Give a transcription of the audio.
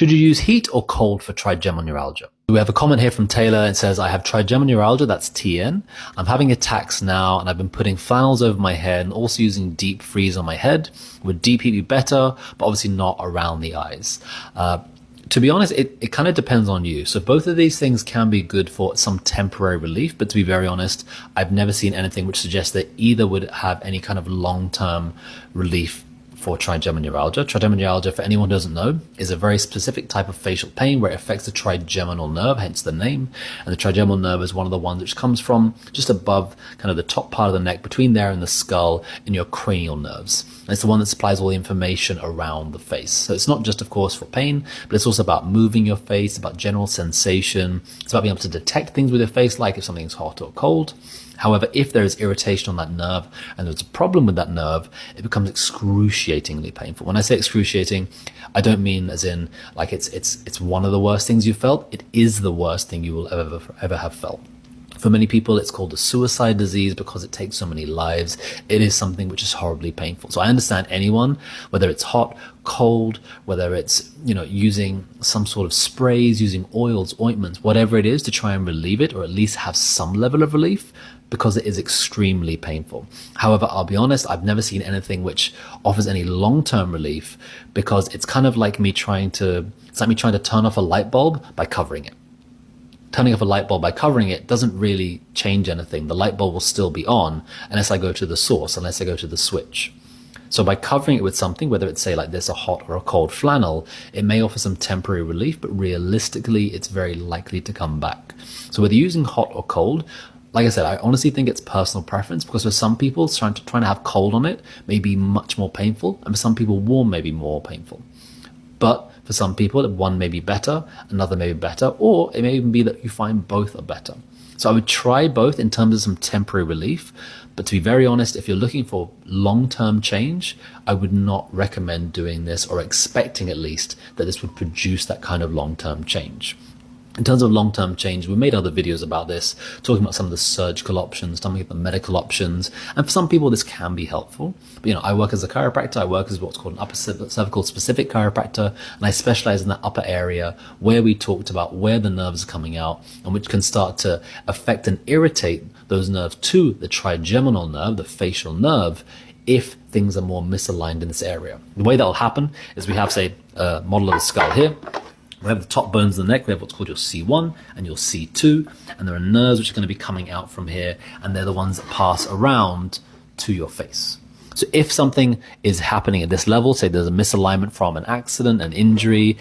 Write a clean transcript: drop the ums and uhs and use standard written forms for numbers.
Should you use heat or cold for trigeminal neuralgia? We have a comment here from Taylor. It says, I have trigeminal neuralgia, that's TN. I'm having attacks now and I've been putting flannels over my head and also using deep freeze on my head. Would deep heat be better, but obviously not around the eyes? To be honest, it kind of depends on you. So both of these things can be good for some temporary relief, but to be very honest, I've never seen anything which suggests that either would have any kind of long-term relief for trigeminal neuralgia. Trigeminal neuralgia, for anyone who doesn't know, is a very specific type of facial pain where it affects the trigeminal nerve, hence the name. And the trigeminal nerve is one of the ones which comes from just above kind of the top part of the neck, between there and the skull, in your cranial nerves. And it's the one that supplies all the information around the face. So it's not just, of course, for pain, but it's also about moving your face, about general sensation. It's about being able to detect things with your face, like if something's hot or cold. However, if there is irritation on that nerve and there's a problem with that nerve, it becomes excruciatingly painful. When I say excruciating, I don't mean as in like it's one of the worst things you felt. It is the worst thing you will ever have felt. For many people, it's called a suicide disease because it takes so many lives. It is something which is horribly painful. So I understand anyone, whether it's hot, cold, whether it's, using some sort of sprays, using oils, ointments, whatever it is to try and relieve it, or at least have some level of relief, because it is extremely painful. However, I'll be honest, I've never seen anything which offers any long-term relief, because it's kind of like me trying to turn off a light bulb by covering it. Turning off a light bulb by covering it doesn't really change anything. The light bulb will still be on unless I go to the source, unless I go to the switch. So by covering it with something, whether it's say like this, a hot or a cold flannel, it may offer some temporary relief, but realistically, it's very likely to come back. So whether you're using hot or cold, like I said, I honestly think it's personal preference, because for some people, trying to have cold on it may be much more painful, and for some people, warm may be more painful. But for some people, one may be better, another may be better, or it may even be that you find both are better. So I would try both in terms of some temporary relief. But to be very honest, if you're looking for long-term change, I would not recommend doing this, or expecting at least that this would produce that kind of long-term change. In terms of long-term change, we made other videos about this, talking about some of the surgical options, talking about the medical options, and for some people this can be helpful. But I work as a chiropractor, I work as what's called an upper cervical specific chiropractor, and I specialize in that upper area where we talked about where the nerves are coming out, and which can start to affect and irritate those nerves to the trigeminal nerve, the facial nerve, if things are more misaligned in this area. The way that will happen is we have, say, a model of the skull here. We have the top bones of the neck, we have what's called your C1 and your C2, and there are nerves which are going to be coming out from here, and they're the ones that pass around to your face. So if something is happening at this level, say there's a misalignment from an accident, an injury,